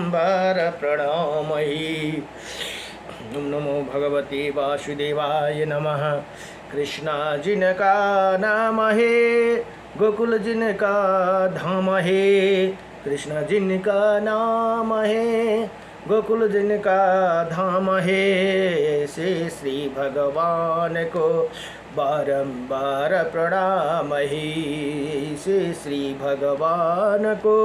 बारंबार प्रणमहि। ओम नमो भगवते वासुदेवाय नमः। कृष्णा जिनका नाम है, गोकुल जिनका धाम है। कृष्ण जिनका नाम है, गोकुल जिनका धाम है। ऐसे श्री भगवान को बारंबार प्रणाम ही। से श्री भगवान को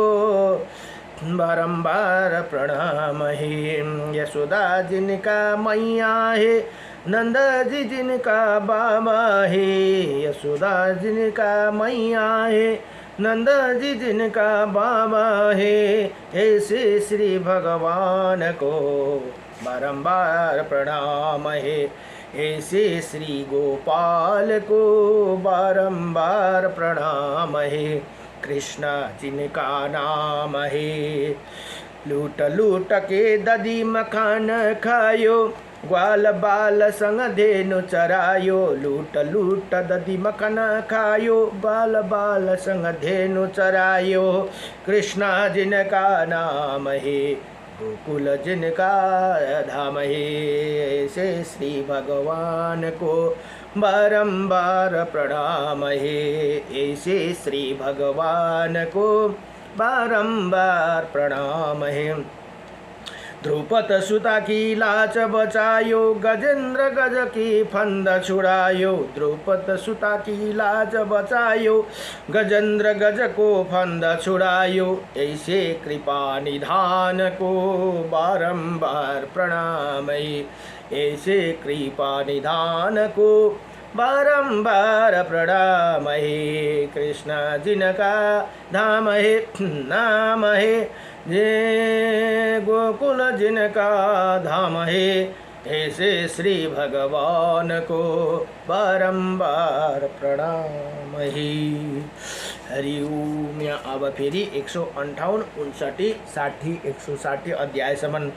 बारंबार प्रणाम ही। यशोदा जिनका मैया है, नंद जी जिनका बाबा है। यशोदा जिनका मैया है, नंद जी जिनका बाबा है। ऐसे श्री भगवान को बारंबार प्रणाम है। ऐसे श्री गोपाल को बारंबार प्रणाम है। कृष्ण जिनका नाम है, लूट लूट के दधी मखान खायो, ग्वाल बाल संग धेनु चरायो। लूट लूट दधी मखन खायो, ग्वाल बाल संग धेनु चरायो। कृष्ण जिनका नाम है, गोकुल जिनका धाम है। ऐसे श्री भगवान को बारंबार प्रणाम है। ऐसे श्री भगवान को बारंबार प्रणाम है। द्रुपद सुता की लाज बचायो, गजेंद्र गज की फंद छुड़ायो। द्रुपद सुता की लाज बचायो, गजेंद्र गज को फंद छुड़ायो। ऐसे कृपा निधान को बारंबार प्रणाम। ऐसे कृपा निधान को बारंबार प्रणाम है। कृष्ण जिनका धाम है, नाम है। जे गोकुल जिनका धाम है। ऐसे श्री भगवान को बारंबार प्रणाम ही। हरि ओम। यहाँ अब फेरि 158, 59, 60, 160 अध्यायसम्म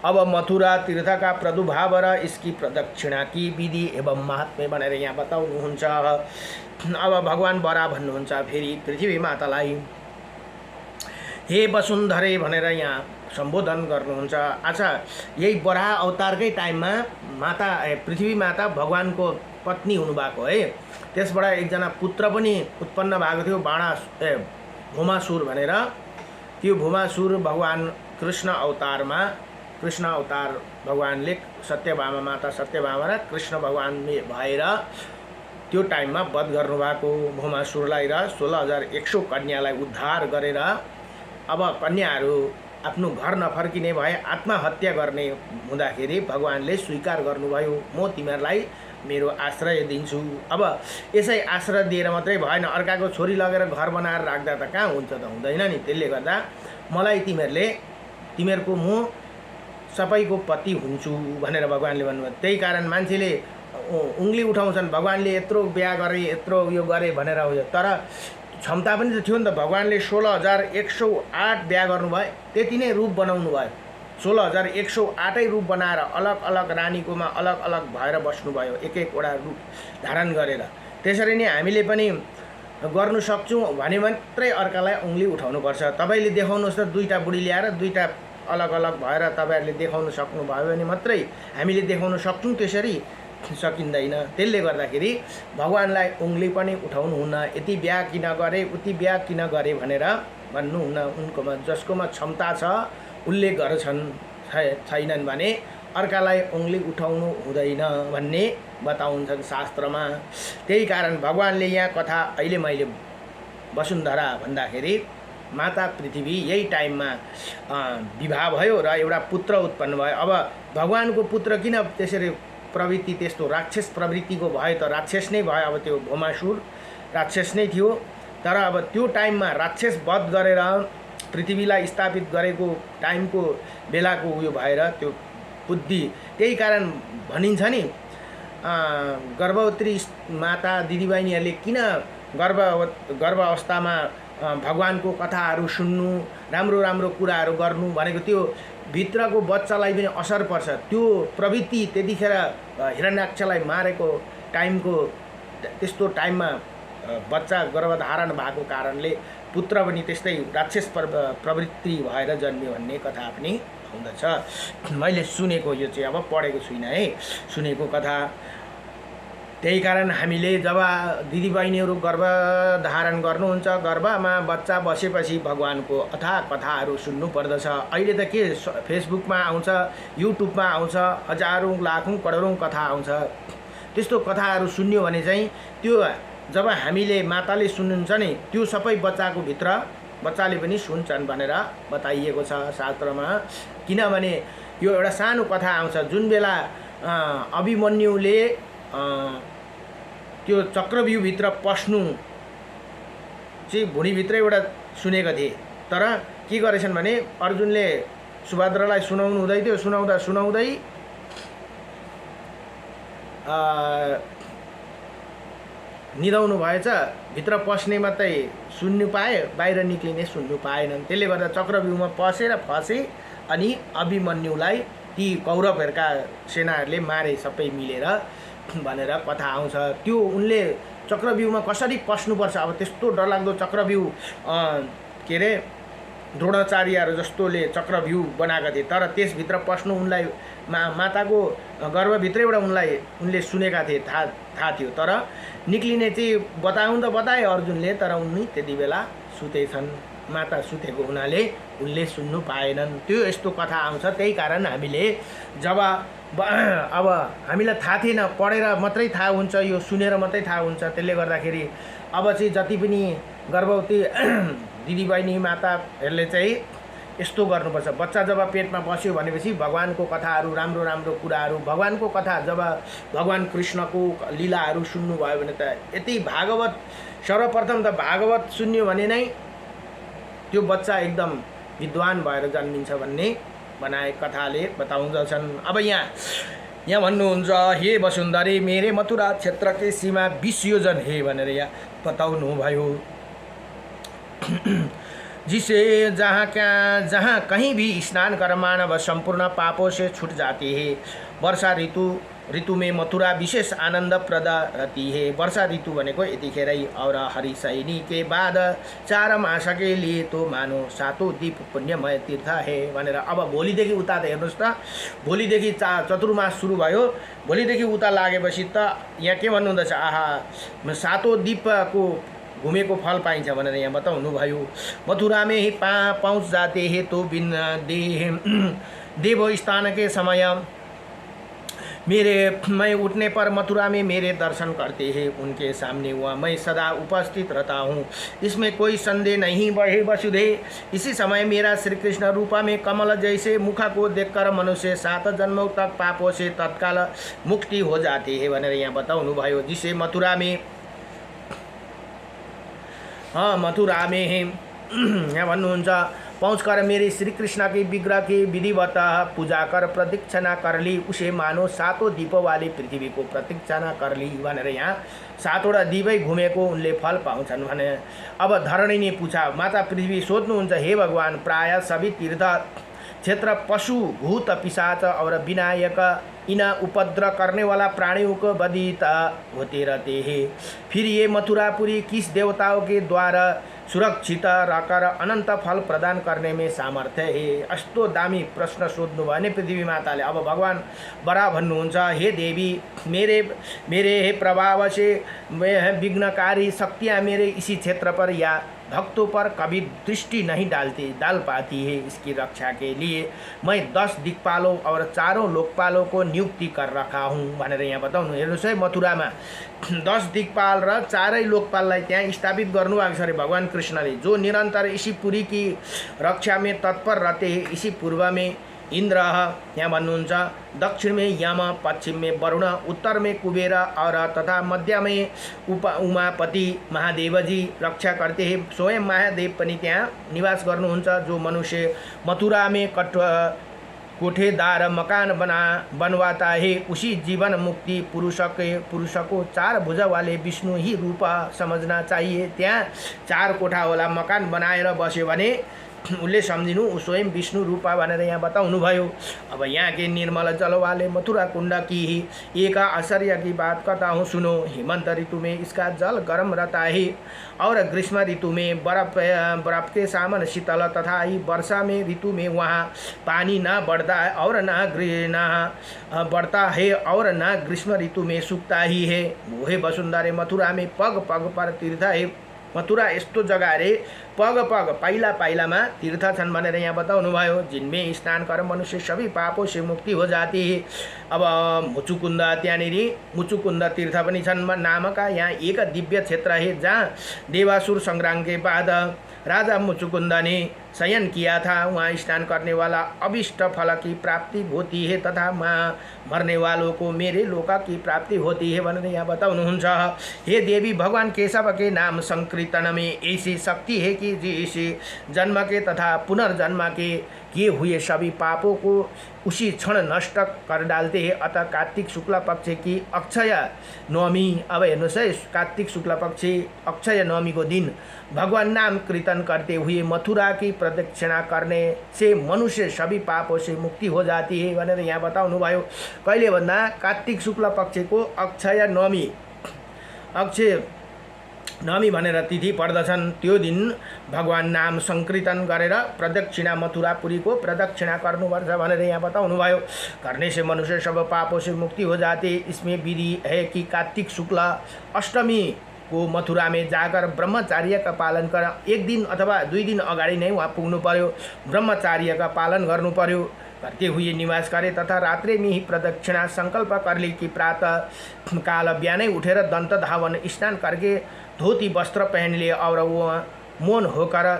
अब मथुरा तीर्थका प्रादुर्भाव र इसकी प्रदक्षिणा की विधि एवं महात्म्य भनेर यहाँ बताउनुहुन्छ। अब भगवान बरा भन्नुहुन्छ फेरि पृथ्वी मातालाई हे वसुन्धरे भनेर यहाँ सम्बोधन गर्नुहुन्छ। अच्छा, यही बराह अवतारकै टाइममा माता पृथ्वी माता भगवानको पत्नी हुनुभएको है। त्यसबाट एकजना पुत्र पनि उत्पन्न भएको थियो, भूमासुर भनेर। त्यो भूमासुर भगवान कृष्ण अवतार भगवानले सत्यभामा माता सत्यभामा र कृष्ण भगवान भएर त्यो टाइममा वध गर्नुभएको भूमासुरलाई र 16,100 कन्यालाई उद्धार गरेर अब कन्याहरू आफ्नो घर नफर्किने भए आत्महत्या गर्ने हुँदाखेरि भगवानले स्वीकार गर्नुभयो, म तिमीहरूलाई मेरो आश्रय दिन्छु। अब यसै आश्रय दिएर मात्रै भएन, अर्काको छोरी लगेर घर बनाएर राख्दा त कहाँ हुन्छ त, हुँदैन नि। त्यसले गर्दा मलाई तिमीहरूको म सबैको पति हुन्छु भनेर भगवानले भन्नुभयो। त्यही कारण मान्छेले उङ्ली उठाउँछन्, भगवानले यत्रो बिहा गरे, यत्रो यो गरे भनेर उयो। तर क्षमता पनि त थियो नि त। भगवानले 16,108 बिहा गर्नुभयो, त्यति नै रूप बनाउनु भयो। 16,108 रूप बनाएर अलग अलग रानीकोमा अलग अलग भएर बस्नुभयो, एक एकवटा रूप धारण गरेर। त्यसरी नै हामीले पनि गर्नु सक्छौँ भने मात्रै अर्कालाई उङ्ली उठाउनुपर्छ। तपाईँले देखाउनुहोस् त, दुईवटा बुढी ल्याएर दुईवटा अलग अलग भएर तपाईँहरूले देखाउनु सक्नुभयो भने मात्रै हामीले देखाउन सक्छौँ, त्यसरी सकिँदैन। त्यसले गर्दाखेरि भगवानलाई उङ्ली पनि उठाउनु हुन्न। यति बिहा किन गरे, उति बिहा किन गरे भनेर भन्नुहुन्न। उनकोमा जसकोमा क्षमता छ उनले गर्छन्, छैनन् भने अर्कालाई उङ्ली उठाउनु हुँदैन भन्ने बताउँछन् शास्त्रमा। त्यही कारण भगवानले यहाँ कथा अहिले मैले वसुन्धरा भन्दाखेरि माता पृथ्वी यही टाइममा विवाह भयो र एउटा पुत्र उत्पन्न भयो। अब भगवानको पुत्र किन त्यसरी प्रवृत्ति त्यस्तो राक्षस प्रवृत्तिको भयो त, राक्षस नै भयो। अब त्यो भूमासुर राक्षस नै थियो। तर अब त्यो टाइममा राक्षस वध गरेर पृथ्वीलाई स्थापित गरेको टाइमको बेलाको उयो भएर त्यो बुद्धि, त्यही कारण भनिन्छ नि गर्भवती माता दिदीबहिनीहरूले किन गर्भ अवस्थामा भगवानको कथाहरू सुन्नु, राम्रो राम्रो कुराहरू गर्नु भनेको त्यो भित्रको बच्चालाई पनि असर पर्छ। त्यो प्रवृत्ति त्यतिखेर हिरण्याक्षलाई मारेको टाइमको त्यस्तो टाइममा बच्चा गर्भधारण भएको कारणले पुत्र पनि त्यस्तै राक्षस प्रवृत्ति भएर जन्मियो भन्ने कथा पनि आउँदछ। मैले सुनेको, यो चाहिँ अब पढेको छुइनँ है, सुनेको कथा। त्यही कारण हामीले जब दिदीबहिनीहरू गर्भ धारण गर्नुहुन्छ, गर्भमा बच्चा बसेपछि भगवानको अथाह कथाहरू सुन्नु पर्दछ। अहिले त के फेसबुकमा आउँछ, युट्युबमा आउँछ, हजारौँ लाखौँ करोडौँ कथा आउँछ। त्यस्तो कथाहरू सुन्यो भने चाहिँ त्यो जब हामीले माताले सुन्नुहुन्छ नि, त्यो सबै बच्चाको भित्र बच्चाले पनि सुन्छन् भनेर बताइएको छ शास्त्रमा। किनभने यो एउटा सानो कथा आउँछ, जुन बेला अभिमन्युले त्यो चक्रव्यूहभित्र पस्नु चाहिँ भुँडीभित्र एउटा सुनेका थिए। तर के गरेछन् भने अर्जुनले सुभद्रालाई सुनाउनु हुँदै थियो, सुनाउँदा सुनाउँदै निदाउनु भएछ। भित्र पस्ने मात्रै सुन्नु पाए, बाहिर निक्लिने सुन्नु पाएनन्। त्यसले गर्दा चक्रव्यूहमा पसेर फसे अनि अभिमन्युलाई ती कौरवहरूका सेनाहरूले मारे सबै मिलेर भनेर कथा आउँछ। त्यो उनले चक्रव्यूहमा कसरी पस्नुपर्छ, अब त्यस्तो डरलाग्दो चक्रव्यूह के अरे द्रोणाचार्यहरू जस्तोले चक्रव्यूह बनाएका थिए। तर त्यसभित्र पस्नु उनलाई माताको गर्भभित्रैबाट उनले सुनेका थिए, थाहा थियो। तर निक्लिने चाहिँ बताउनु त बताए अर्जुनले, तर उनी त्यति बेला सुतेछन्। माता सुतेको हुनाले उनले सुन्नु पाएनन्। त्यो यस्तो कथा आउँछ। त्यही कारण हामीले जब अब हामीलाई थाहा थिएन, पढेर मात्रै थाहा हुन्छ, यो सुनेर मात्रै थाहा हुन्छ। त्यसले गर्दाखेरि अब चाहिँ जति पनि गर्भवती दिदीबहिनी माताहरूले चाहिँ यस्तो गर्नुपर्छ। बच्चा जब पेटमा बस्यो भनेपछि भगवानको कथाहरू, राम्रो राम्रो कुराहरू, भगवानको कथा, जब भगवान कृष्णको लीलाहरू सुन्नुभयो भने त यति भागवत, सर्वप्रथम त भागवत सुन्यो भने नै त्यो बच्चा एकदम विद्वान भएर जन्मिन्छ भन्ने बनाए कथाले बताउँदछन्। अब यहाँ भन्नुहुन्छ, हे वसुन्धरे मेरे मथुरा क्षेत्रकै सीमा 20 योजन हे भनेर यहाँ बताउनु भयो। जिसे जहाँ कहीं भी स्नान कर मानव संपूर्ण पापों से छूट जाते हैं। वर्षा ऋतु में मथुरा विशेष आनंद प्रद रहती है। वर्षा ऋतु भनेको यतिखेरै, और हरिशयनी के बाद 4 मास के लिए तो मानो 7 दीप पुण्यमय तीर्थ है भनेर। अब भोलिदेखि उता त हेर्नुहोस् त, भोलिदेखि चतुर्मास सुरु भयो, भोलिदेखि उता लागेपछि त यहाँ के भन्नुहुँदैछ, आहा 7 दीपको घुमेको फल पाइन्छ भनेर यहाँ बताउनु भयो। मथुरा में ही पहुँच जाते हैं तो बिन देव स्थान के समय मैं उठने पर मथुरा में मेरे दर्शन करते हैं। उनके सामने हुआ मैं सदा उपस्थित रहता हूँ, इसमें कोई संदेह नहीं वही वसुधे। इसी समय मेरा श्री कृष्ण रूपा में कमल जैसे मुख को देखकर मनुष्य 7 जन्मों तक पापों से तत्काल मुक्ति हो जाती है भनेर यहाँ बताउनु भयो। जिसे मथुरा में मथुरा में है यहाँ भन्नुहुन्छ, पहुँच कर मेरे श्री कृष्ण के विग्रह की विधिवत पूजा कर प्रदक्षिणा कर ली, उसे मानो 7 दीपों वाली पृथ्वी को प्रदक्षिणा कर ली भनेर यहाँ 7वटा दिवै घुमेको उनले फल पाउँछन् भने। अब धरणीले पूछा, माता पृथ्वी सोध्नुहुन्छ, हे भगवान प्राय सभी तीर्थ क्षेत्र पशु भूत पिशाच और विनायक इन उपद्रव करने वाला प्राणियों को बधित होते रहते हैं, फिर ये मथुरापुरी किस देवताओं के द्वारा सुरक्षित रहकर अनंत फल प्रदान करने में सामर्थ्य है। यस्तो दामी प्रश्न सोध्नु भने पृथ्वी माताले। अब भगवान बरा भन्नुहुन्छ, हे देवी मेरे हे प्रभाव से विघ्नकारी शक्तियाँ मेरे इसी क्षेत्र पर या भक्तों पर कभी दृष्टि नहीं डाल पाती है। इसकी रक्षा के लिए मैं 10 दिक्पालों और 4 लोकपालों को नियुक्ति कर रखा हूँ भनेर यहाँ बताउनु। हेर्नुहोस् है, मथुरामा 10 दिक्पाल र 4 लोकपाललाई त्यहाँ स्थापित गर्नुभएको छ अरे भगवान कृष्णले, जो निरंतर इसी पुरी की रक्षा में तत्पर रहते हैं। इसी पूर्व में इंद्र, यहाँ भन्नुहुन्छ, दक्षिण में यम, पश्चिम में वरुण, उत्तर में कुबेर और तथा मध्य में उमापति महादेव जी रक्षा करते हैं। स्वयं महादेव पनि त्यहाँ निवास गर्नुहुन्छ। जो मनुष्य मथुरा में कोठेदार मकान बनवाता है, उसी जीवन मुक्ति पुरुष को 4 भुजा वाले विष्णु ही रूप समझना चाहिए। त्यहाँ 4 कोठा वाला मकान बनाएर बस्यो भने उसले सम्झिनु ऊ स्वयं विष्णु रूपा भनेर यहाँ बताउनु भयो। अब यहाँ के निर्मल जल वाले मथुरा कुंड की एक आश्चर्य की बात कहता हूँ सुनो। हेमंत ऋतु में इसका जल गर्म रहता है और ग्रीष्म ऋतु में बर्फ के सामान शीतल तथा ही वर्षा में ऋतु में वहाँ पानी न बढ़ता है और न बढ़ता है और न ग्रीष्म ऋतु में सूखता ही है। वही वसुंधरे मथुरा में पग पग पर तीर्थ है। मथुरा यस्तो जग्गा अरे पग पग पाइला पाइलामा तीर्थ छन् भनेर यहाँ बताउनु भयो, जिनमें स्नान कर मनुष्य सभी पापों से मुक्ति हो जाती है। अब मुचुकुंद त्यहाँनिर मुचुकुंद तीर्थ पनि छन् नामका यहाँ एक दिव्य क्षेत्र है जहाँ देवासुर संग्राम के बाद राजा मुचुकुंद ने शयन किया था। वहाँ स्नान करने वाला अभिष्ट फल की प्राप्ति होती है तथा मरने वालों को मेरे लोक की प्राप्ति होती है भनेर यहाँ बताउनुहुन्छ। हे देवी, भगवान केशव के नाम संकीर्तन में ऐसी शक्ति है कि जिस जन्म के तथा पुनर्जन्म के किए हुए सभी पापों को उसी क्षण नष्ट कर डालते हैं। अतः कार्तिक शुक्ल पक्ष की अक्षय नवमी, अब हेर्नुहोस् है, कार्तिक शुक्ल पक्ष अक्षय नवमी को दिन भगवान नाम कीर्तन करते हुए मथुरा की प्रदक्षिणा करने से मनुष्य सभी पापों से मुक्ति हो जाती है भनेर यहाँ बताउनु भयो। कहिले भन्दा कार्तिक शुक्ल पक्षको अक्षय नवमी भनेर तिथि पर्दछन्। त्यो दिन भगवान नाम संकीर्तन गरेर प्रदक्षिणा मथुरापुरीको प्रदक्षिणा गर्नुपर्छ भनेर यहाँ बताउनु भयो। करने से मनुष्य सब पापों से मुक्ति हो जाते। इसमें विधि है कि कार्तिक शुक्ल अष्टमी को मथुरा में जाकर ब्रह्मचार्य का पालन कर, एक दिन अथवा 2 दिन अगाडि नै वहाँ पुग्नु पर्यो, ब्रह्मचार्य का पालन गर्नु पर्यो, करते हुए निवास करे तथा रात्रि में ही प्रदक्षिणा संकल्प कर ली कि प्रातः काल बिहानै उठेर दंत धावन स्नान करके धोती वस्त्र पहन लिए और वो मौन होकर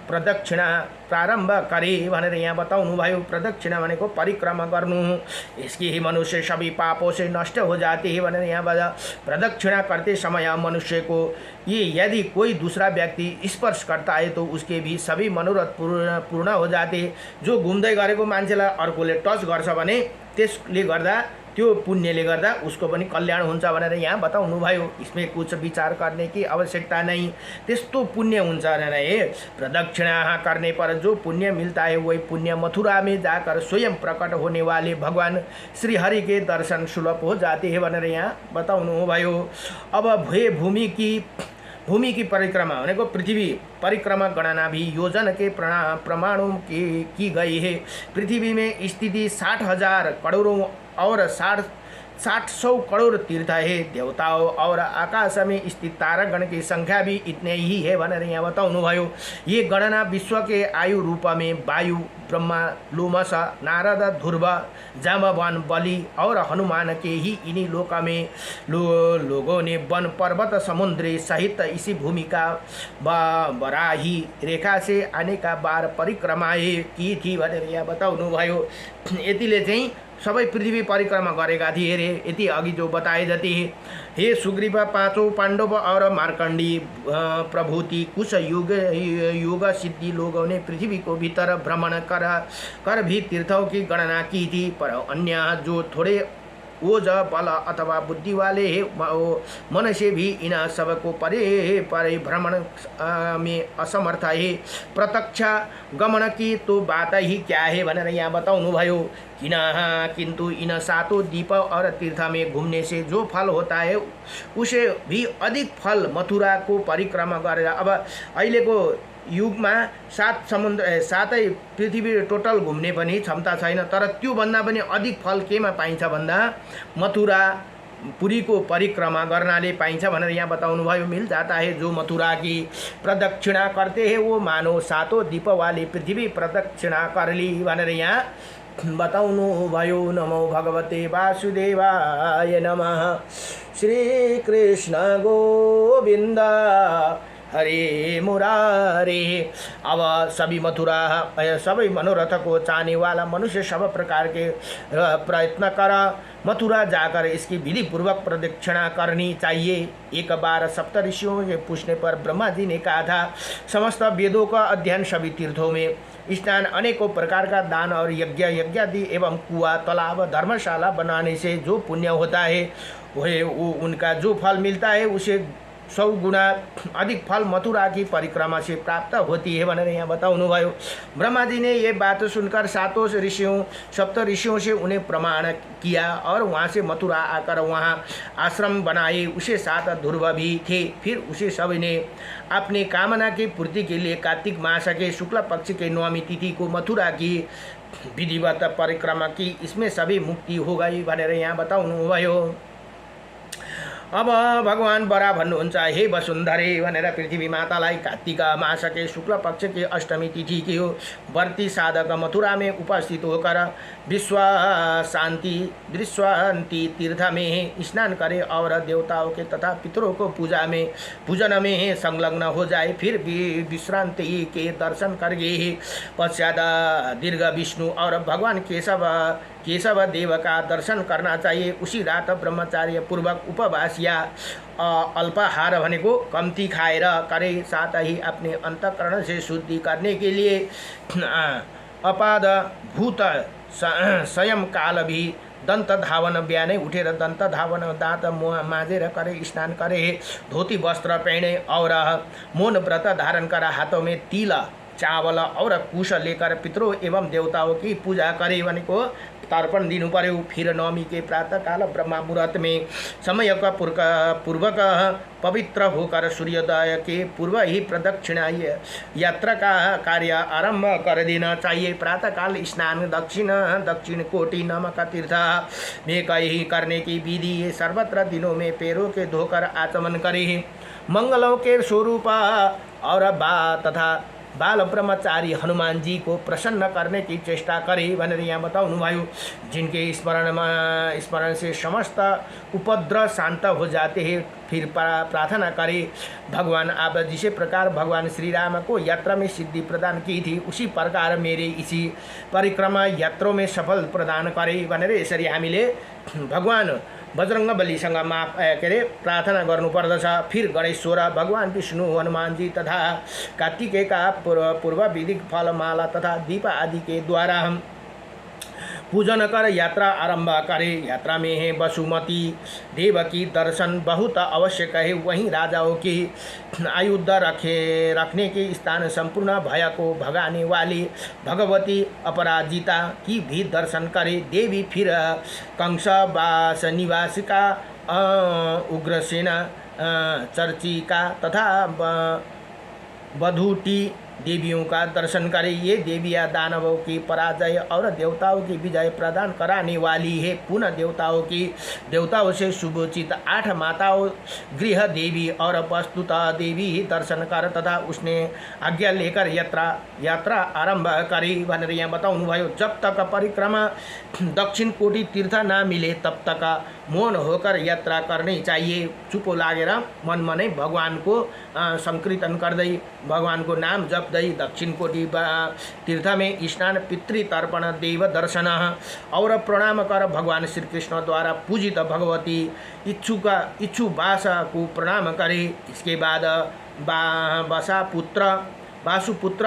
प्रदक्षिणा प्रारंभ करे भनेर यहाँ बताउनु भयो। प्रदक्षिणा भनेको परिक्रमा गर्नु, इसकी ही मनुष्य सभी पापों से नष्ट हो जाते हैं भनेर यहाँ बता। प्रदक्षिणा करते समय मनुष्य को ये यदि कोई दूसरा व्यक्ति स्पर्श करता है तो उसके भी सभी मनोरथ पूर्ण हो जाते। जो घुम्दै गरेको मान्छेलाई अर्कोले टच गर्छ भने त्यसले गर्दा त्यो पुण्यले गर्दा उसको पनि कल्याण हुन्छ भनेर यहाँ बताउनु भयो। इसमें कुछ विचार करने की आवश्यकता नहीं, त्यस्तो पुण्य हुन्छ भनेर हे। प्रदक्षिणा करने पर जो पुण्य मिलता है वही पुण्य मथुरा में जाकर स्वयं प्रकट होने वाले भगवान श्री हरि के दर्शन सुलभ हो जाते हैं भनेर यहाँ बताउनु भयो। अब भूमि की परिक्रमा भनेको पृथ्वी परिक्रमा गणना भी योजन के प्रमाणों की गई है। पृथ्वी में स्थिति 60,000 करोड़ों और 700 करोड़ तीर्थ है। देवताओं और आकाश में स्थित तारागण की संख्या भी इतने ही है भनेर यहाँ बताउनु भयो। ये गणना विश्व के आयु रूप में वायु, ब्रह्मा, लोमस, नारद, ध्रुव, जाम्बवान, बलि और हनुमान के ही इन्हीं लोक में लोगों ने वन, पर्वत, समुद्र सहित इसी भूमि का बराही रेखा से अनेक बार परिक्रमाएँ की थी भनेर यहाँ बताउनु भयो। यतिले चाहिँ सबै पृथ्वी परिक्रमा गरेका थिए रे, यति अघि जो बताए जति। हे सुग्रीव, पाँचों पांडव और मार्कंडी प्रभूति कुछ युग सिद्धि लोगों ने पृथ्वी को भीतर भ्रमण कर भी तीर्थों की गणना की थी, पर अन्य जो थोड़े ओज बल अथवा बुद्धि वाले मन से भी इन सबको परे भ्रमण में असमर्थ है। प्रत्यक्ष गमन की तो बात ही क्या है भनेर यहाँ बताउनु भयो। किंतु इन सातों द्वीप और तीर्थ में घूमने से जो फल होता है उसे भी अधिक फल मथुरा को परिक्रमा गरेर, अब अहिलेको युगमा 7 समुद्र 7 पृथ्वी टोटल घुम्ने पनि क्षमता छैन, तर त्योभन्दा पनि अधिक फल केमा पाइन्छ भन्दा मथुरा पुरी को परिक्रमा गर्नाले पाइन्छ भनेर यहाँ बताउनु भयो। मिल जाता है जो मथुरा की प्रदक्षिणा करते हैं वो मानो सातों द्वीप वाली पृथ्वी प्रदक्षिणा कर ली भनेर यहाँ बताउनु भयो। नमो भगवते वासुदेवाय नमः। श्री कृष्ण गोविंद हरे मुरारे। अब सभी मथुरा सभी मनोरथ को चाहने वाला मनुष्य सब प्रकार के प्रयत्न कर मथुरा जाकर इसकी विधि पूर्वक प्रदक्षिणा करनी चाहिए। एक बार सप्तऋषियों के पूछने पर ब्रह्मा जी ने कहा था, समस्त वेदों का अध्ययन सभी तीर्थों में स्नान, अनेकों प्रकार का दान और यज्ञादि एवं कुआं, तालाब, धर्मशाला बनाने से जो पुण्य होता है वो उनका जो फल मिलता है उसे 100 गुना अधिक फल मथुरा की परिक्रमा से प्राप्त होती है भनेर यहाँ बताउनुभयो। ब्रह्मा जी ने ये बात सुनकर सातों सप्त ऋषियों से उन्हें प्रमाण किया और वहाँ से मथुरा आकर वहाँ आश्रम बनाए। उसे 7 ध्रुव भी थे। फिर उसे सभी ने अपनी कामना की पूर्ति के लिए कार्तिक मास के शुक्ल पक्ष के 9वीं तिथि को मथुरा की विधिवत परिक्रमा की। इसमें सभी मुक्ति हो गई भनेर यहाँ बताउनुभयो। अब भगवान बरा भन्नुहुन्छ, हे वसुन्धरे भनेर पृथ्वी मातालाई कार्तिक मास के शुक्ल पक्ष के अष्टमी तिथि के व्रती साधक मथुरा में उपस्थित होकर विश्व शांति दृश्यंती तीर्थ में स्नान करे और देवताओं के तथा पितरों को पूजन में संलग्न हो जाए। फिर भी विश्रांति के दर्शन करके पश्चात दीर्घ विष्णु और भगवान केशव देव का दर्शन करना चाहिए। उसी रात ब्रह्मचार्य पूर्वक उपवास या अल्पाहार भनेको कम्ती खाएर करे। साथ ही अपने अंतःकरण से शुद्धि करने के लिए अपाद भूत स्वयं काल भी दंत धावन बिहानै उठेर दंत धावन दाँत माझेर करे स्नान करे। धोती वस्त्र पहने और मौन व्रत धारण कर हाथों में तिल चावल और कुश लेकर पितरों एवं देवताओं की पूजा करे भनेको तर्पण दिनु पर्यो। फिर नवमी के प्रातःकाल ब्रह्मा मुहूर्त में समय का पूर्वक पवित्र होकर सूर्योदय के पूर्व ही प्रदक्षिणा यात्रा का कार्य आरंभ कर देना चाहिए। प्रातःकाल स्नान दक्षिण कोटि नामक तीर्थ में कहीं करने की विधि है। सर्वत्र दिनों में पैरों के धोकर आचमन करे। मंगलों के स्वरूप और तथा बाल ब्रह्मचारी हनुमान जी को प्रसन्न करने की चेष्टा करे भनेर यहाँ बताउनुभयो। जिनके स्मरण से समस्त उपद्रव शांत हो जाते हैं। फिर प्रार्थना करे, भगवान आप जिस प्रकार भगवान श्री राम को यात्रा में सिद्धि प्रदान की थी उसी प्रकार मेरे इसी परिक्रमा यात्रों में सफल प्रदान करे भनेर यसरी हामीले भगवान बजरंग बलीसँग प्रार्थना गर्नुपर्दछ। फिर गणेश्वर भगवान विष्णु हनुमान जी तथा कार्तिकेय का पूर्व विधिक फलमाला तथा दीप आदि के द्वारा हम पूजन कर यात्रा आरंभ करें। यात्रा में है वसुमती देव की दर्शन बहुत आवश्यक है। वहीं राजाओं की आयुध रखने के स्थान संपूर्ण भय को भगाने वाली भगवती अपराजिता की भी दर्शन करे। देवी फिर कंसवास निवासिका उग्रसेना चर्चिका तथा बधूटी देवियों का दर्शन करें। ये देवियाँ दानवों की पराजय और देवताओं की विजय प्रदान कराने वाली है। पुनः देवताओं से शुभोचित 8 माताओं गृह देवी और वस्तुतः देवी ही दर्शन कर तथा उसने आज्ञा लेकर यात्रा आरंभ करी भनेर यहाँ बताउनुभयो। जब तक परिक्रमा दक्षिण कोटि तीर्थ ना मिले तब तक मौन होकर यात्रा करनी चाहिए। चुपो लागेर मनमा नै भगवान को संकीर्तन गर्दै भगवान को नाम जप्दै दक्षिण कोटि तीर्थ में स्नान पितृ तर्पण देव दर्शन और प्रणाम कर भगवान श्री कृष्ण द्वारा पूजित भगवती इच्छुबासा को प्रणाम करे। इसके बाद वासुपुत्र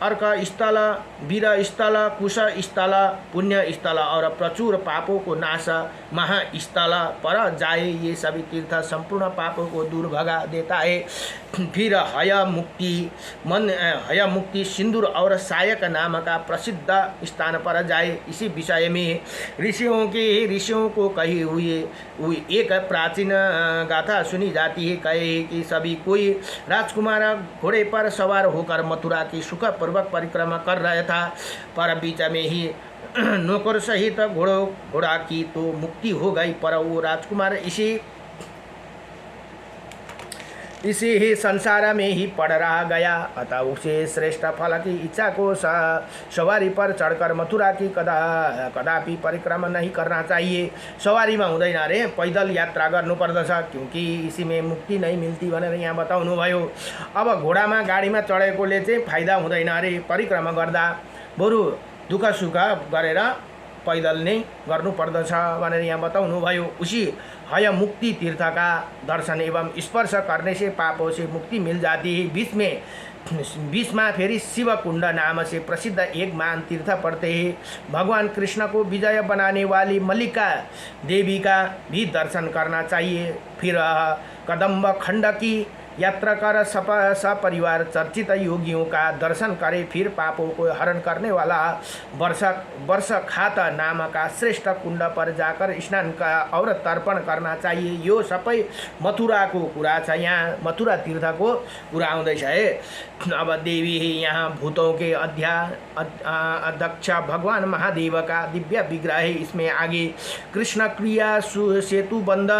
अर्क स्थल वीर स्थल कुश स्थल पुण्य स्थल और प्रचुर पापों को नाश महास्थल पर जाए। ये सभी तीर्थ संपूर्ण पापों को दूर भगा देता है। फिर हय मुक्ति सिंदूर और सायक नाम का प्रसिद्ध स्थान पर जाए। इसी विषय में ऋषियों को कही हुई एक प्राचीन गाथा सुनी जाती है। कहे कि सभी कोई राजकुमार घोड़े पर सवार होकर मथुरा की सुखपूर्वक परिक्रमा कर रहा था, पर बीच में ही नौकर सहित घोड़ा की तो मुक्ति हो गई, पर वो राजकुमार इसी ही संसार में ही पड़ रहा गया। अतः उसे श्रेष्ठ फल की इच्छा को सवारी पर चढ़कर मथुरा की कदापि परिक्रमा नहीं करना चाहिए। सवारी में हुँदैन रे, पैदल यात्रा गर्नुपर्दछ, क्योंकि इसी में मुक्ति नहीं मिलती भनेर यहाँ बताउनुभयो। अब घोडामा गाडीमा चढेकोले चाहिँ फाइदा हुँदैन रे, परिक्रमा गर्दा बरु दुःख सुख गरेर पैदल नै गर्नुपर्दछ भनेर यहाँ बताउनुभयो। उसी हय मुक्ति तीर्थ का दर्शन एवं स्पर्श करने से पापों से मुक्ति मिल जाती है। बीच में फेरि शिवकुंड नाम से प्रसिद्ध एक महान तीर्थ पड़ते हैं। भगवान कृष्ण को विजय बनाने वाली मल्लिका देवी का भी दर्शन करना चाहिए। फिर कदम्ब खंड की यात्रा कर सपरिवार चर्चित योगियों का दर्शन करे, फिर पापों को हरण करने वाला वर्षखात नाम का श्रेष्ठ कुंड पर जाकर स्नान का और तर्पण करना चाहिए। यो सबै मथुराको कुरा छ। यहाँ मथुरा तीर्थको कुरा आउँदैछ है। अब देवी यहाँ भूतों के अध्यक्ष भगवान महादेव का दिव्य विग्रह है। इसमें आगे कृष्ण क्रिया सेतु बंद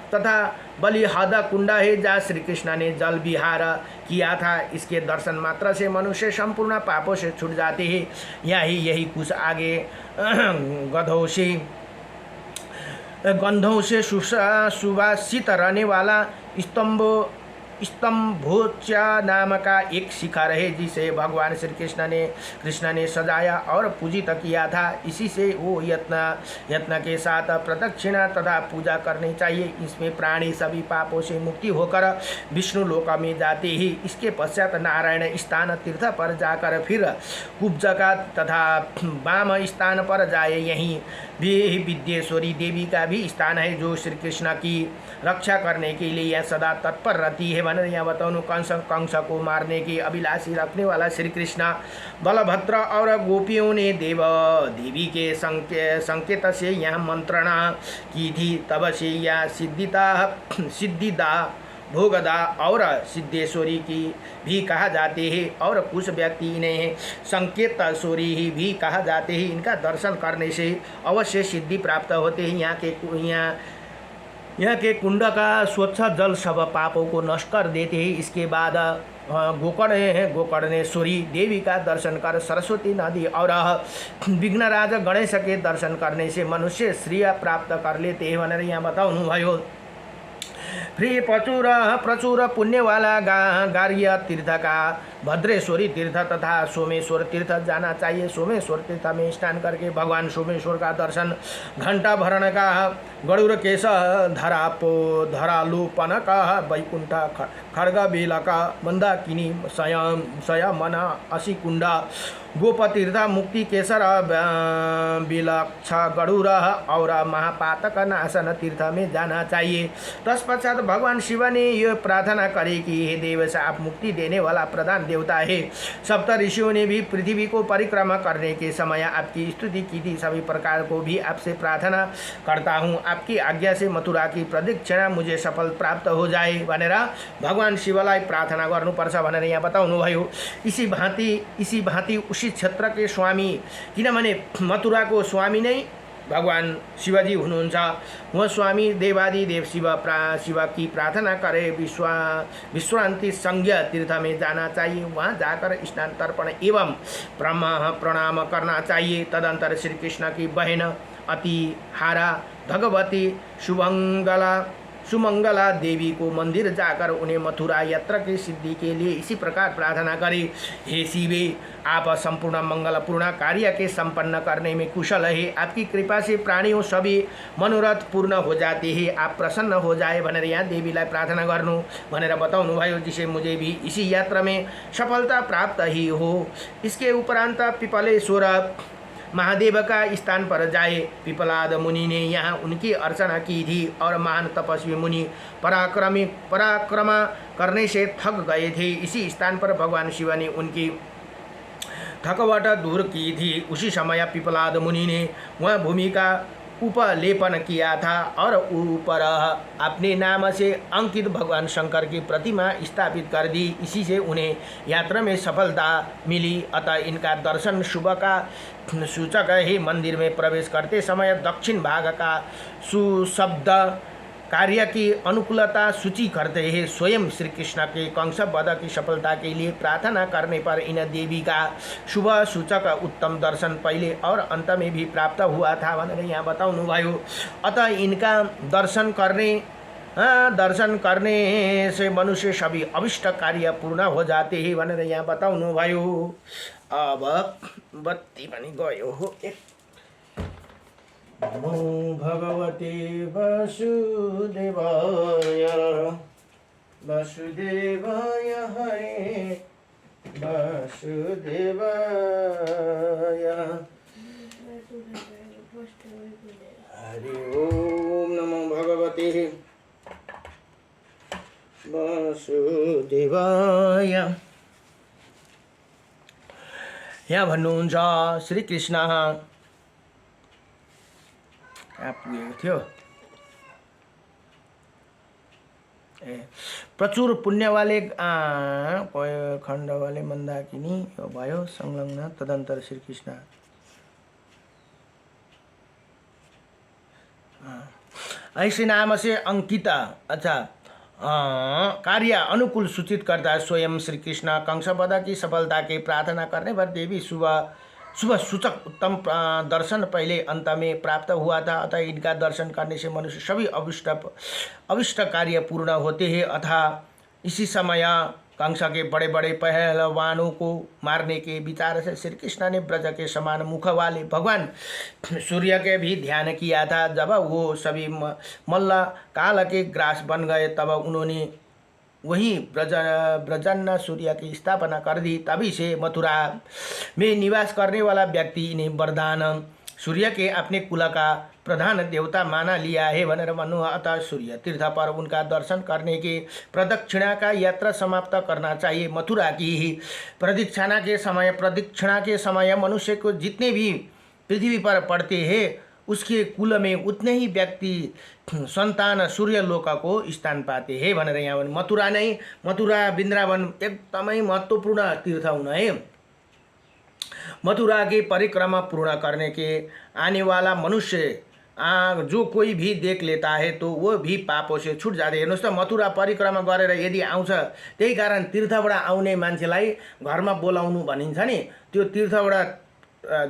तथा बलिहद कुंड है, जहाँ श्री कृष्ण ने जल विहार किया था। इसके दर्शन मात्र से मनुष्य संपूर्ण पापों से छूट जाते हैं। यही कुछ आगे गंधों से सुवासित रहने वाला स्तंभोच्चा नाम का एक शिखर है, जिसे भगवान श्री कृष्ण ने सजाया और पूजित किया था। इसी से वो यत्न के साथ प्रदक्षिणा तथा पूजा करनी चाहिए। इसमें प्राणी सभी पापों से मुक्ति होकर विष्णु लोक में जाते ही। इसके पश्चात नारायण स्थान तीर्थ पर जाकर फिर कुब्जका तथा वाम स्थान पर जाए। यहीं भी विद्येश्वरी देवी का भी स्थान है, जो श्री कृष्ण की रक्षा करने के लिए यह सदा तत्पर रहती है। भनेर यहाँ बताउनु, कंस को मारने की अभिलाषी रखने वाला श्री कृष्ण बलभद्र और गोपियों ने देवी के संकेत से यहाँ मंत्रणा की थी। तब से यह सिद्धिदा भोगदा और सिद्धेश्वरी की भी कहा जाते हैं, और कुछ व्यक्ति इन्हें संकेतेश्वरी ही भी कहा जाते हैं। इनका दर्शन करने से अवश्य सिद्धि प्राप्त होते हैं। यहाँ के कुंड का स्वच्छ जल सब पापों को नष्ट कर देते हैं। इसके बाद गोकर्णेश्वरी देवी का दर्शन कर सरस्वती नदी और विघ्नराज गणेश के दर्शन करने से मनुष्य श्रेय प्राप्त कर लेते हैं भनेर यहाँ बताउनु भयो। फिर प्रचुर पुण्य वाला गार्ग्य तीर्थ का भद्रेश्वरी तीर्थ तथा सोमेश्वर तीर्थ जाना चाहिए। सोमेश्वर तीर्थ में स्नान करके भगवान सोमेश्वर का दर्शन, घंटा भरण का गरुड़ केश धरालोपन का वैकुंठ खड्ग बेल का मंदाकिनी संयमन असी कुंडा गोपतीर्थ मुक्ति केसर बिलक्ष गरुड़ और महापातक नाशन तीर्थ में जाना चाहिए। तत्पश्चात भगवान शिव ने यह प्रार्थना करी कि हे देव से आप मुक्ति देने वाला प्रधान देवता है। सप्त ऋषियों ने भी पृथ्वी को परिक्रमा करने के समय आपकी स्तुति की थी। सभी प्रकार को भी आपसे प्रार्थना करता हूँ, आपकी आज्ञा से मथुरा की प्रदक्षिणा मुझे सफल प्राप्त हो जाए भनेर भगवान शिवलाई प्रार्थना गर्नुपर्छ भनेर यहाँ बताउनु भयो। इसी भांति उसी क्षेत्र के स्वामी, किनभने मथुराको स्वामी नै भगवान शिवजी हुनुहुन्छ। वह स्वामी देवादिदेव शिव की प्रार्थना करे विश्रांति संज्ञा तीर्थ में जाना चाहिए। वहाँ जाकर स्नान तर्पण एवं प्रणाम करना चाहिए। तदंतर श्री कृष्ण की बहन अतिहारा भगवती सुमंगला देवी को मंदिर जाकर उन्हें मथुरा यात्रा की सिद्धि के लिए इसी प्रकार प्रार्थना करें। हे शिवे, आप संपूर्ण मंगलपूर्ण कार्य के संपन्न करने में कुशल है। आपकी कृपा से प्राणियों सभी मनोरथ पूर्ण हो जाते हैं। आप प्रसन्न हो जाए भनेर यहाँ देवीलाई प्रार्थना गर्नु भनेर बताउनु भयो, जिसे मुझे भी इसी यात्रा में सफलता प्राप्त ही हो। इसके उपरांत पिपलेश्वर महादेव का स्थान पर जाए। पिपलाद मुनि ने यहाँ उनकी अर्चना की थी और महान तपस्वी मुनि पराक्रम करने से थक गए थे। इसी स्थान पर भगवान शिव ने उनकी थकावट दूर की थी। उसी समय पिपलाद मुनि ने वह भूमि का उपलेपन किया था और ऊपर अपने नाम से अंकित भगवान शंकर की प्रतिमा स्थापित कर दी। इसी से उन्हें यात्रा में सफलता मिली। अतः इनका दर्शन शुभ का सूचक है। मंदिर में प्रवेश करते समय दक्षिण भाग का सुशब्द कार्य की अनुकूलता सूची करते हैं। स्वयं श्री कृष्ण के कंस वध की सफलता के लिए प्रार्थना करने पर इन देवी का शुभ सूचक उत्तम दर्शन पहले और अंत में भी प्राप्त हुआ था भनेर यहाँ बताउनु भयो। अतः इनका दर्शन करने से मनुष्य सभी अभिष्ट कार्य पूर्ण हो जाते हैं भनेर यहाँ बताउनु भयो। अब बत्ती पनि गयो हो। नमो भगवते वासुदेवाय हरे वासुदेवाय हरि ओम। नमो भगवते वासुदेवाय। यहाँ भन्नुहुन्छ श्रीकृष्ण कहाँ पुगेको थियो प्रचुर पुण्य वाले खण्ड वाले मन्दाकिनी भयो संलग्न तदंतर श्रीकृष्ण ऐसे नाम से अंकिता। अच्छा कार्य अनुकूल सूचित करता है स्वयं श्री कृष्ण कंसवध की सफलता की प्रार्थना करने पर देवी शुभ सूचक उत्तम दर्शन पहले अंत में प्राप्त हुआ था, अतः इनका दर्शन करने से मनुष्य सभी अभिष्ट कार्य पूर्ण होते हैं। अतः इसी समय कंस के बड़े बड़े पहलवानों को मारने के विचार से श्री कृष्ण ने ब्रज के समान मुख वाले भगवान सूर्य के भी ध्यान किया था। जब वो सभी मल्ल काल के ग्रास बन गए तब उन्होंने वही ब्रजन्न सूर्य की स्थापना कर दी। तभी से मथुरा में निवास करने वाला व्यक्ति इन्हें वरदान सूर्य के अपने कुल का प्रधान देवता माना लिया है भनेर भन्नु। अतः सूर्य तीर्थ पर उनका दर्शन करने के प्रदक्षिणा का यात्रा समाप्त करना चाहिए। मथुरा की प्रदक्षिणा के समय मनुष्य को जितने भी पृथ्वी पर पड़ते हैं उसके कुल में उतने ही व्यक्ति संतान सूर्य लोक को स्थान पाते हैं भनेर यहाँ मथुरा वृन्दावन एकदमै महत्त्वपूर्ण तीर्थ हुन है। मथुरा की परिक्रमा पूर्ण करने के आने वाला मनुष्य जो कोई भी देख लेता है तो वो भी पापों से छुट जाते। हेर्नुस् त मथुरा परिक्रमा गरेर यदि आउँछ, त्यही कारण तीर्थबाट आउने मान्छेलाई घरमा बोलाउनु भनिन्छ नि। त्यो तीर्थबाट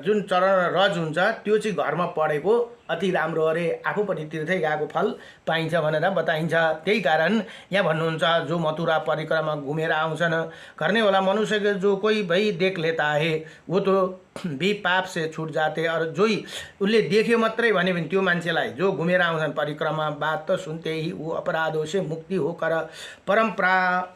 जुन चरण रज हुन्छ त्यो चाहिँ घरमा पढेको अति राम्रो अरे, आफू पनि तीर्थै गएको फल पाइन्छ भनेर बताइन्छ। त्यही कारण यहाँ भन्नुहुन्छ जो मथुरा परिक्रमा घुमेर आउँछन् करने वाला मनुष्य के जो कोई भाई देख लेता है वो तो भी पाप से छूट जाते। और जो ही उसले देख्यो मात्रै भन्यो भने त्यो मान्छेलाई जो घुमेर आउँछन् परिक्रमा बात तो सुनते ही वो अपराधों से मुक्ति होकर परम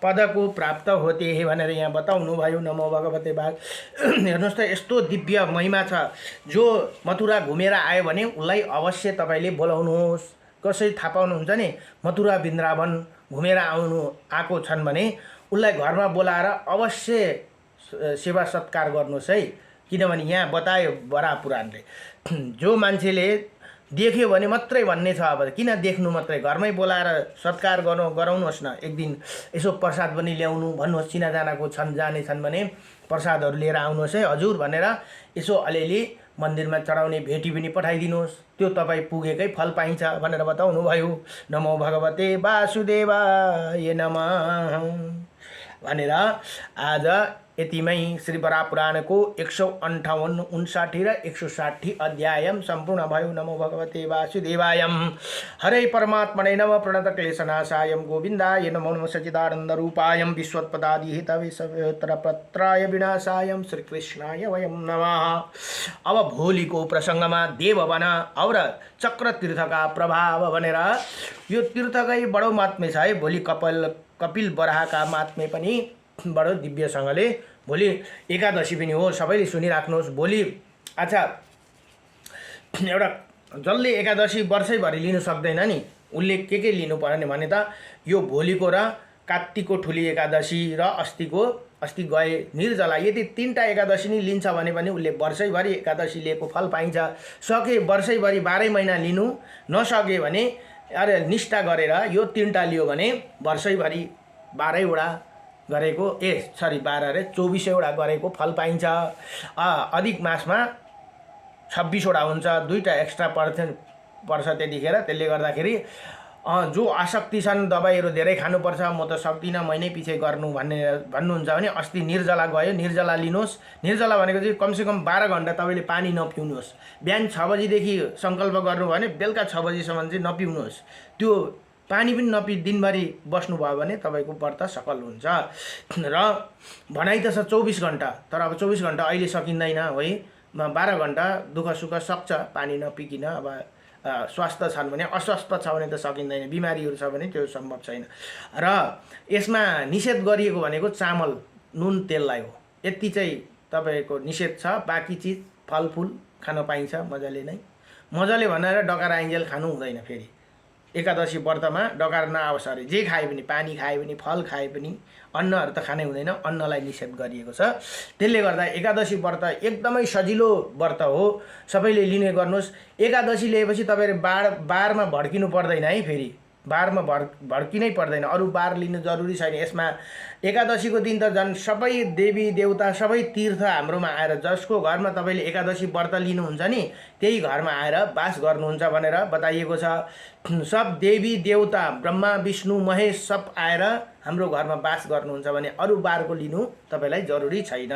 पद को प्राप्त होते हैं भनेर यहाँ बताउनु भयो। नमो भगवते भाग। हेर्नुहोस् त यस्तो दिव्य महिमा छ। जो मथुरा घुमेर आयो भने उसलाई अवश्य तपाईले बोलाउनुहोस्। कसरी थाहा पाउनुहुन्छ नि, मथुरा वृन्दावन घुमेर आएको छन् भने उसलाई घरमा बोलाएर अवश्य सेवा सत्कार गर्नुहोस् है। किनभने यहाँ बतायो बडा पुराणले जो मान्छेले देख्यो भने मात्रै भन्ने छ। अब किन देख्नु मात्रै, घरमै बोलाएर सत्कार गराउनुहोस् न। एक दिन यसो प्रसाद पनि ल्याउनु भन्नुहोस्। चिनाजानाको जाने छन् भने प्रसादहरू लिएर आउनुहोस् है हजुर भनेर यसो अलिअलि मन्दिरमा चढाउने भेटी पनि पठाइदिनुहोस्। त्यो तपाईँ पुगेकै फल पाइन्छ भनेर बताउनु भयो। नमो भगवते वासुदेवाय नमः भनेर आज यतिमै श्री बराह पुराणको 158, 59 र 160 अध्याय सम्पूर्ण भयो। नमो भगवते वासुदेवाय। हरे परमात्मने नमः। प्रणतक्लेशनाशाय गोविन्दाय नमो नमः। सच्चिदानन्दरूपाय विश्वोत्पत्ति हेतवे सर्वत्रपत्राय विनाशाय श्रीकृष्णाय वयं नमः। अब भोलिको प्रसङ्गमा देववन और चक्र तीर्थका प्रभाव भनेर यो तीर्थकै बडो महात्म्य छ है। भोलि कपिल बराहका महात्म्य पनि बडो दिव्यसँगले भोलि एकादशी पनि हो। सबैले सुनिराख्नुहोस् भोलि। अच्छा एउटा जसले एकादशी वर्षैभरि लिनु सक्दैन नि उसले के लिनु पर्ने भने त यो भोलिको र कात्तिकको ठुली एकादशी र अस्ति गए निर्जला, यदि 3टा एकादशी नै लिन्छ भने पनि उसले वर्षैभरि एकादशी लिएको फल पाइन्छ। सके वर्षैभरि 12 महिना लिनु, नसके भने अरे निष्ठा गरेर यो 3टा लियो भने वर्षैभरि 12 वटा गरेको 12 रे 24 वटा गरेको फल पाइन्छ। अधिक मासमा 26 वटा हुन्छ, 2टा एक्स्ट्रा पर्छ त्यतिखेर। त्यसले गर्दाखेरि जो आसक्ति छन् दबाईहरू धेरै खानुपर्छ म त सक्दिनँ महिनै पछि गर्नु भन्नुहुन्छ भने अस्ति निर्जला गयो, निर्जला लिनुहोस्। निर्जला भनेको चाहिँ कमसेकम 12 घण्टा तपाईँले पानी नपिउनुहोस्। बिहान 6 बजीदेखि सङ्कल्प गर्नु भने बेलुका 6 बजीसम्म चाहिँ नपिउनुहोस्। त्यो पानी पनि नपी दिनभरि बस्नुभयो भने तपाईँको व्रत सफल हुन्छ। र भनाइ त छ 24 घण्टा, तर अब 24 घण्टा अहिले सकिँदैन है। 12 घण्टा दुःख सुख सक्छ पानी नपिकिन। अब स्वास्थ्य छन् भने, अस्वस्थ छ भने त सकिँदैन, बिमारीहरू छ भने त्यो सम्भव छैन। र यसमा निषेध गरिएको भनेको चामल, नुन, तेललाई हो। यति चाहिँ तपाईँको निषेध छ। बाँकी चिज फलफुल खान पाइन्छ मजाले नै। मजाले भनेर डकार आइन्जेल खानु हुँदैन फेरि। एकादशी व्रतमा डकार नआओस् अरे। जे खाए पनि, पानी खाए पनि, फल खाए पनि, अन्नहरू त खानै हुँदैन, अन्नलाई निषेध गरिएको छ। त्यसले गर्दा एकादशी व्रत एकदमै सजिलो व्रत हो, सबैले लिने गर्नुहोस्। एकादशी लिएपछि तपाईँले बारमा भड्किनु पर्दैन है, फेरि बारमा भड्किनै पर्दैन, अरू बार लिनु जरुरी छैन यसमा। एकादशीको दिन त झन् सबै देवी देवता सबै तीर्थ हाम्रोमा आएर, जसको घरमा तपाईँले एकादशी व्रत लिनुहुन्छ नि त्यही घरमा आएर वास गर्नुहुन्छ भनेर बताइएको छ। सब देवी देवता ब्रह्मा विष्णु महेश सब आएर हाम्रो घरमा वास गर्नुहुन्छ भने अरू बारको लिनु तपाईँलाई जरुरी छैन।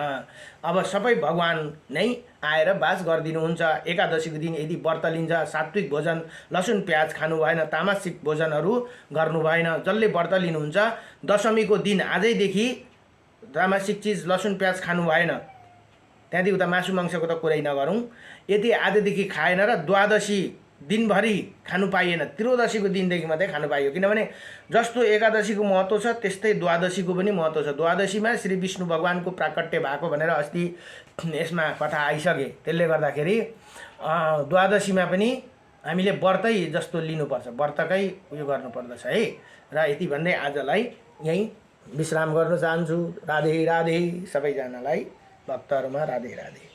अब सबै भगवान नै आएर वास गरिदिनुहुन्छ। एकादशीको दिन यदि व्रत लिन्छ, सात्विक भोजन, लसुन प्याज खानु भएन, तामसिक भोजनहरू गर्नु भएन। जसले व्रत लिनुहुन्छ दशमीको दिन आजैदेखि तामसिक चिज लसुन प्याज खानु भएन, त्यहाँदेखि उता मासु मांसको त कुरै नगरौँ। यदि आजदेखि खाएन र द्वादशी दिनभरि खानु पाइएन, त्रयोदशीको दिनदेखि मात्रै खानु पाइयो। किनभने जस्तो एकादशीको महत्त्व छ त्यस्तै द्वादशीको पनि महत्त्व छ। द्वादशीमा श्री विष्णु भगवानको प्राकट्य भएको भनेर अस्ति यसमा कथा आइसके। त्यसले गर्दाखेरि द्वादशीमा पनि हामीले व्रतै जस्तो लिनुपर्छ, व्रतकै उयो गर्नुपर्दछ है। र यति भन्दै आजलाई यहीँ विश्राम गर्न चाहन्छु। राधे राधे, सबैजनालाई भक्तहरूमा राधे राधे।